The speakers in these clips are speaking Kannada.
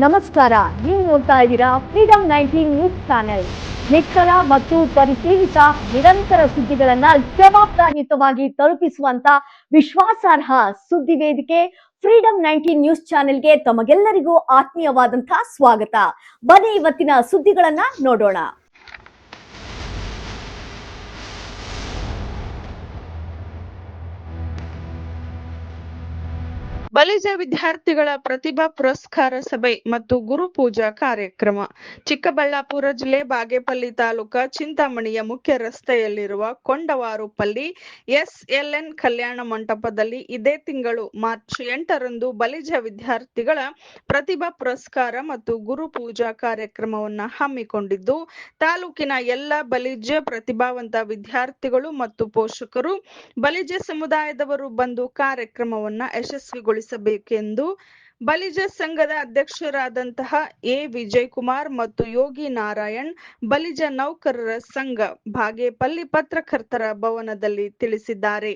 ನಮಸ್ಕಾರ, ನೀವು ನೋಡ್ತಾ ಇದ್ದೀರಾ ಫ್ರೀಡಮ್ 19 ನ್ಯೂಸ್ ಚಾನೆಲ್. ನಿಖರ ಮತ್ತು ಪರಿಶೀಲಿತ ನಿರಂತರ ಸುದ್ದಿಗಳನ್ನ ಜವಾಬ್ದಾರಿಯುತವಾಗಿ ತಲುಪಿಸುವಂತ ವಿಶ್ವಾಸಾರ್ಹ ಸುದ್ದಿ ವೇದಿಕೆ ಫ್ರೀಡಮ್ 19 ನ್ಯೂಸ್ ಚಾನೆಲ್ಗೆ ತಮಗೆಲ್ಲರಿಗೂ ಆತ್ಮೀಯವಾದಂತಹ ಸ್ವಾಗತ. ಬನ್ನಿ ಇವತ್ತಿನ ಸುದ್ದಿಗಳನ್ನ ನೋಡೋಣ. ಬಲಿಜ ವಿದ್ಯಾರ್ಥಿಗಳ ಪ್ರತಿಭಾ ಪುರಸ್ಕಾರ ಸಭೆ ಮತ್ತು ಗುರುಪೂಜಾ ಕಾರ್ಯಕ್ರಮ. ಚಿಕ್ಕಬಳ್ಳಾಪುರ ಜಿಲ್ಲೆ ಬಾಗೇಪಲ್ಲಿ ತಾಲೂಕಾ ಚಿಂತಾಮಣಿಯ ಮುಖ್ಯ ರಸ್ತೆಯಲ್ಲಿರುವ ಕೊಂಡವಾರುಪಲ್ಲಿ ಎಸ್ಎಲ್ಎನ್ ಕಲ್ಯಾಣ ಮಂಟಪದಲ್ಲಿ ಇದೇ ತಿಂಗಳು ಮಾರ್ಚ್ 8ರಂದು ಬಲಿಜ ವಿದ್ಯಾರ್ಥಿಗಳ ಪ್ರತಿಭಾ ಪುರಸ್ಕಾರ ಮತ್ತು ಗುರುಪೂಜಾ ಕಾರ್ಯಕ್ರಮವನ್ನು ಹಮ್ಮಿಕೊಂಡಿದ್ದು, ತಾಲೂಕಿನ ಎಲ್ಲ ಬಲಿಜ ಪ್ರತಿಭಾವಂತ ವಿದ್ಯಾರ್ಥಿಗಳು ಮತ್ತು ಪೋಷಕರು, ಬಲಿಜ ಸಮುದಾಯದವರು ಬಂದು ಕಾರ್ಯಕ್ರಮವನ್ನು ಯಶಸ್ವಿಗೊಳಿಸಬೇಕೆಂದು ಬಲಿಜ ಸಂಘದ ಅಧ್ಯಕ್ಷರಾದಂತಹ ಎ ವಿಜಯಕುಮಾರ್ ಮತ್ತು ಯೋಗಿ ನಾರಾಯಣ್, ಬಲಿಜ ನೌಕರರ ಸಂಘ ಬಾಗೇಪಲ್ಲಿ ಪತ್ರಕರ್ತರ ಭವನದಲ್ಲಿ ತಿಳಿಸಿದ್ದಾರೆ.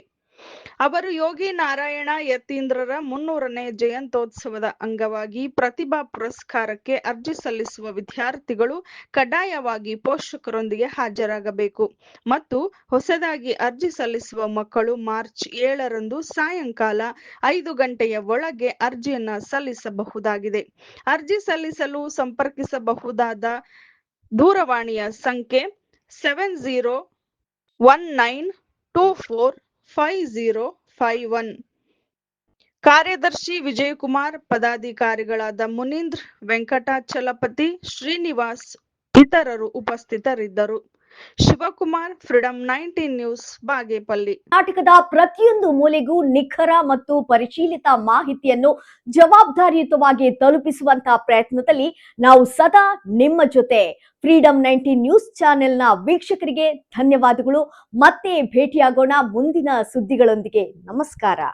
ಅವರು ಯೋಗಿ ನಾರಾಯಣ ಯತೀಂದ್ರರ 300ನೇ ಜಯಂತ್ಯೋತ್ಸವದ ಅಂಗವಾಗಿ ಪ್ರತಿಭಾ ಪುರಸ್ಕಾರಕ್ಕೆ ಅರ್ಜಿ ಸಲ್ಲಿಸುವ ವಿದ್ಯಾರ್ಥಿಗಳು ಕಡ್ಡಾಯವಾಗಿ ಪೋಷಕರೊಂದಿಗೆ ಹಾಜರಾಗಬೇಕು ಮತ್ತು ಹೊಸದಾಗಿ ಅರ್ಜಿ ಸಲ್ಲಿಸುವ ಮಕ್ಕಳು ಮಾರ್ಚ್ 7ರಂದು ಸಾಯಂಕಾಲ 5 ಗಂಟೆಯ ಒಳಗೆ ಅರ್ಜಿಯನ್ನ ಸಲ್ಲಿಸಬಹುದಾಗಿದೆ. ಅರ್ಜಿ ಸಲ್ಲಿಸಲು ಸಂಪರ್ಕಿಸಬಹುದಾದ ದೂರವಾಣಿಯ ಸಂಖ್ಯೆ 7019245051. ಕಾರ್ಯದರ್ಶಿ ವಿಜಯಕುಮಾರ್, ಪದಾಧಿಕಾರಿಗಳಾದ ಮುನೀಂದ್ರ, ವೆಂಕಟಾಚಲಪತಿ, ಶ್ರೀನಿವಾಸ್ ಇತರರು ಉಪಸ್ಥಿತರಿದ್ದರು. Shivakumar, freedom 19 news, Bagepalli. ಕರ್ನಾಟಕದ ಪ್ರತಿಯೊಂದು ಮೂಲೆಗೂ ನಿಖರ ಮತ್ತು ಪರಿಶೀಲಿತ ಮಾಹಿತಿಯನ್ನು ಜವಾಬ್ದಾರಿಯುತವಾಗಿ ತಲುಪಿಸುವಂತಹ ಪ್ರಯತ್ನದಲ್ಲಿ ನಾವು ಸದಾ ನಿಮ್ಮ ಜೊತೆ. ಫ್ರೀಡಮ್ 19 ನ್ಯೂಸ್ ಚಾನೆಲ್ನ ವೀಕ್ಷಕರಿಗೆ ಧನ್ಯವಾದಗಳು. ಮತ್ತೆ ಭೇಟಿಯಾಗೋಣ ಮುಂದಿನ ಸುದ್ದಿಗಳೊಂದಿಗೆ. ನಮಸ್ಕಾರ.